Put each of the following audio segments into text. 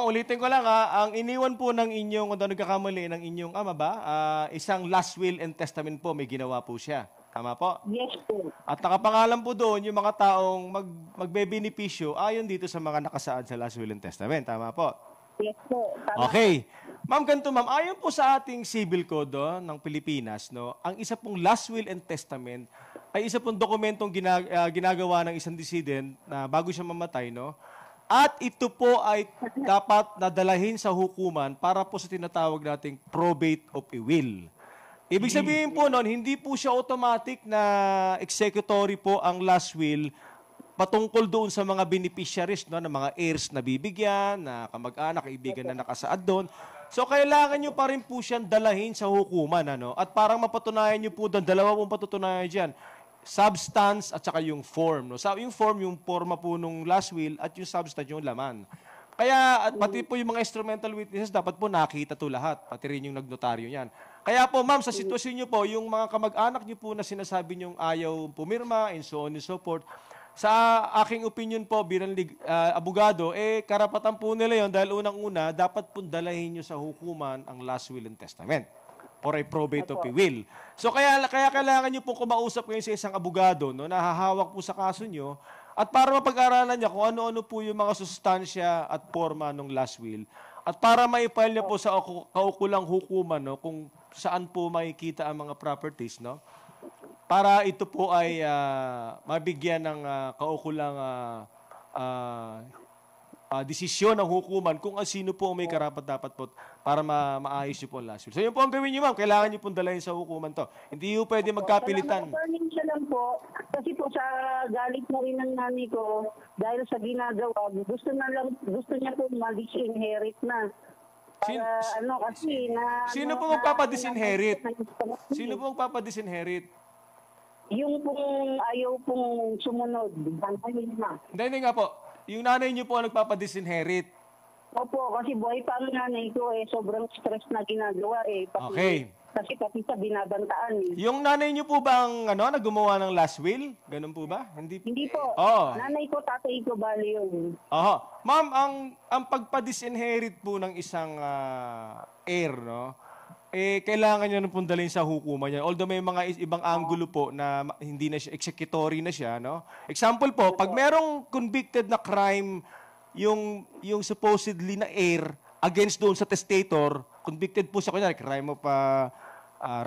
Ulitin ko lang ang iniwan po ng inyong, kung nagkakamali, ng inyong ama ba, isang last will and testament po, may ginawa po siya. Tama po? Yes po. At nakapangalan po doon yung mga taong magbebenepisyo ayon dito sa mga nakasaad sa last will and testament. Tama po? Yes po. Tama. Okay. Ma'am, ganito ma'am, ayon po sa ating civil code ng Pilipinas, no, ang isa pong last will and testament ay isa pong dokumentong ginagawa ng isang decedent na bago siya mamatay, no? At ito po ay dapat nadalahin sa hukuman para po sa tinatawag nating probate of a will. Ibig sabihin po noon, hindi po siya automatic na executory po ang last will patungkol doon sa mga beneficiaries, no, ng mga heirs na bibigyan, na kamag-anak, kaibigan na nakasaad doon. So, kailangan nyo pa rin po siyang dalahin sa hukuman. Ano? At parang mapatunayan nyo po doon, dalawa pong patutunayan dyan, substance at saka yung form. No? Yung form, yung forma po nung last will at yung substance, yung laman. Kaya, at pati po yung mga instrumental witnesses, dapat po nakita to lahat. Pati rin yung nagnotaryo yan. Kaya po, ma'am, sa sitwasyon nyo po, yung mga kamag-anak nyo po na sinasabi nyong ayaw pumirma, and so on and so forth, sa aking opinion po, bilang abogado, karapatan po nila yon dahil unang-una, dapat po dalahin nyo sa hukuman ang last will and testament or a probate of a will. So kaya kailangan nyo po kumausap ngayon sa isang abogado, no, na hahawak po sa kaso nyo, at para mapag-aralan niya kung ano-ano po yung mga sustansya at forma ng last will, at para maipile niya po sa kaukulang hukuman, no, kung saan po makikita ang mga properties, no, para ito po ay mabigyan ng kaukulang desisyon ng hukuman kung sino po may karapat-dapat po para maayos niyo po ang last will. So yun po ang gawin niyo, ma'am. Kailangan niyo pong dalahin sa hukuman to. Hindi po pwede magkapilitan. Salamat siya lang po. Kasi po sa galit mo rin ng nanay ko, dahil sa ginagawa, gusto niya po mag-disinherit na. Sino po magpapadisinherit? Sino po magpapadisinherit? Yung pong ayaw pong sumunod. Hindi nga po. Yung nanay niyo po ang nagpapadisinherit. Opo, kasi buhay pa ang nanay ko sobrang stress na ginagawa Okay. Kasi pati sa binabantaan Yung nanay niyo po ba ang naggumawa ng last will? Ganun po ba? Hindi po. Oh. Nanay ko, tatay ko, bali yun. Ma'am, ang pagpa-disinherit po ng isang heir, no? Kailangan niya nung pundalin sa hukuman niya. Although may mga ibang anggulo po na hindi na siya, executory na siya, no? Example po, pag merong convicted na crime, yung supposedly na heir against doon sa testator, convicted po siya, kunyari, crime of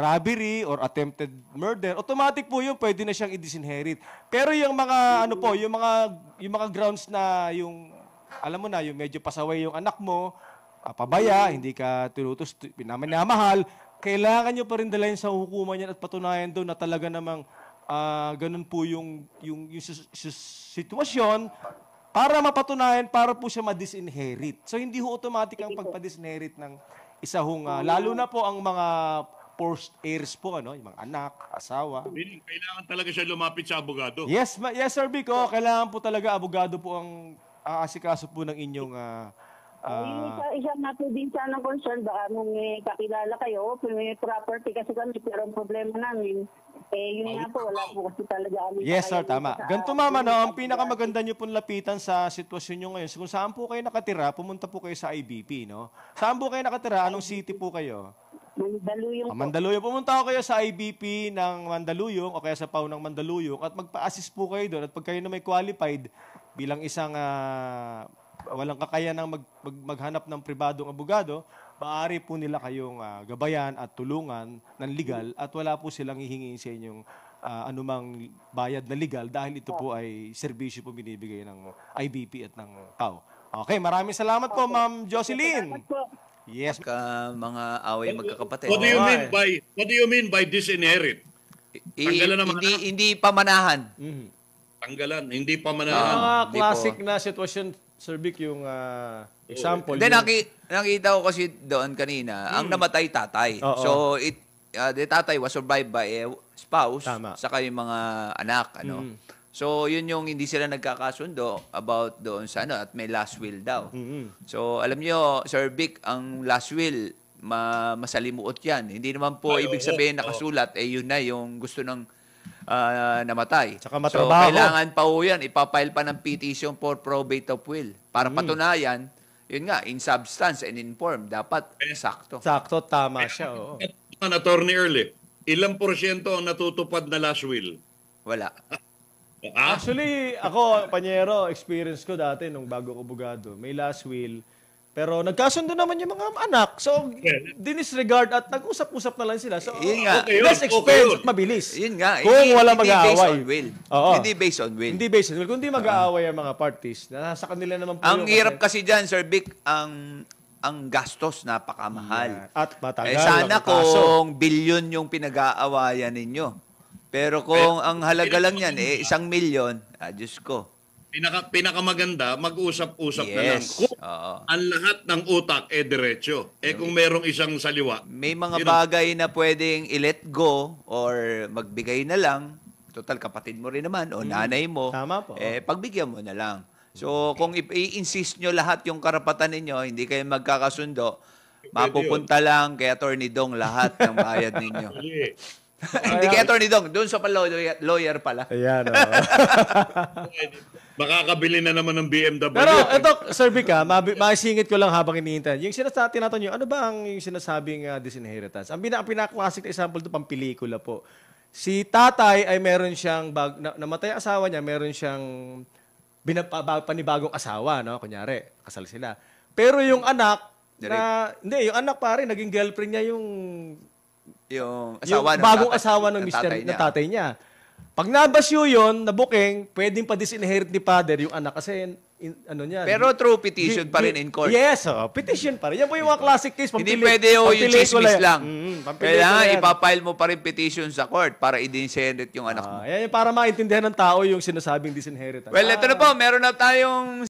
robbery or attempted murder, automatic po yun, pwede na siyang i-disinherit. Pero yung mga, yung mga grounds na yung, alam mo na, yung medyo pasaway yung anak mo, pabaya, hindi ka tinutos, pinamanamahal, kailangan nyo pa rin dalayin sa hukuman yan at patunayan doon na talaga namang ganun po yung sitwasyon para mapatunayan, para po siya ma-disinherit. So, hindi ho automatic ang pagpa-disinherit ng isa hong, lalo na po ang mga forced heirs po, yung mga anak, asawa. Kailangan talaga siya lumapit sa abogado. Yes, Sir Vico, kailangan po talaga abogado po ang aasikaso po ng inyong isa na po din sana concern, baka nung may kakilala kayo, may property kasi kami, pero ang problema namin, yun nga po, wala po kasi talaga kami. Yes, sir, tama. Ganito, ma'am, ang pinakamaganda nyo pong lapitan sa sitwasyon nyo ngayon, kung saan po kayo nakatira, pumunta po kayo sa IBP, no? Saan po kayo nakatira? Anong city po kayo? Mandaluyong po. Mandaluyong. Pumunta ko kayo sa IBP ng Mandaluyong o kaya sa PAW ng Mandaluyong at magpa-assist po kayo doon at pag kayo na may qualified bilang isang walang kakayanang maghanap ng pribadong abogado, maaari po nila kayong gabayan at tulungan ng legal at wala po silang hihingin sa inyong anumang bayad na legal dahil ito po ay serbisyo po binibigay ng IBP at ng PAW. Okay, maraming salamat po, Ma'am Jocelyn. Salamat po. Yes. Mga away magkakapatid. What do you mean by disinherit? Tanggalan naman Hindi pamanahan. Tanggalan, hindi pamanahan. Mga classic na sitwasyon, Sir Vic, yung example. Then nakita ko kasi doon kanina, ang namatay tatay. So the tatay was survived by a spouse, saka yung mga anak, So yun yung hindi sila nagkakasundo about doon sa at may last will daw. So alam niyo, Sir Vic, ang last will masalimuot 'yan. Hindi naman po ibig sabihin nakasulat yun na yung gusto ng namatay. So, kailangan pa po yan, ipapile pa ng petition for probate of will para patunayan yun nga, in substance and in form, dapat sakto. Sakto, tama siya. Oo. Attorney Early, ilang porsyento ang natutupad na last will? Wala. Actually, ako, Panyero, experience ko dati nung bago ko abogado, may last will. Pero nagkasundo naman yung mga anak. So, dinisregard at nag-usap-usap na lang sila. So, Yun nga. less expense at mabilis. Yun nga. Kung wala Hindi based mag-aaway. on will. Oo. Hindi based on will. Hindi based on will. Kung hindi mag-aaway ang mga parties, nasa kanila naman po Ang yung- hirap kasi dyan, Sir Vic, ang gastos napakamahal. At matagal. Sana ang kaso. kung bilyon yung pinag-aawayan ninyo. Pero kung ang halaga lang yan, 1,000,000, Diyos ko. Pinakamaganda, mag-usap-usap na lang. Yes. Kung Oo. ang lahat ng utak diretso. Kung merong isang saliwa, May mga bagay na pwedeng i-let go or magbigay na lang. Total, kapatid mo rin naman o nanay mo. Tama po. Pagbigyan mo na lang. So, kung i-insist nyo lahat yung karapatan ninyo, hindi kayo magkakasundo, mapupunta lang kay Attorney Dong lahat ng bayad ninyo. Hindi kay Attorney Dong, doon sa lawyer pala. Ayan, makakabili na naman ng BMW. Pero ito, Sir Vic, masingit ko lang habang iniintay. Yung tinatanong nyo, ano ba ang yung sinasabing disinheritance? Ang pinaka-classic na example ito, pampelikula po. Si tatay ay meron siyang, namatay ang asawa niya, meron siyang panibagong asawa, no? Kunyari, kasal sila. Pero yung anak, yung anak pare, naging girlfriend niya yung bagong asawa ng tatay niya. Pag nabasyo yun, nabuking, pwedeng pa disinherit ni father yung anak kasi ano niya. Pero through petition pa rin in court. Yes, petition pa rin. Yan po yung mga classic case. Hindi pwede yung chismis lang. Kailangan yan. ipapile mo pa rin petition sa court para i-disinherit yung anak mo. Yan yung para maintindihan ng tao yung sinasabing disinheritance. Well, ito na po. Meron na tayong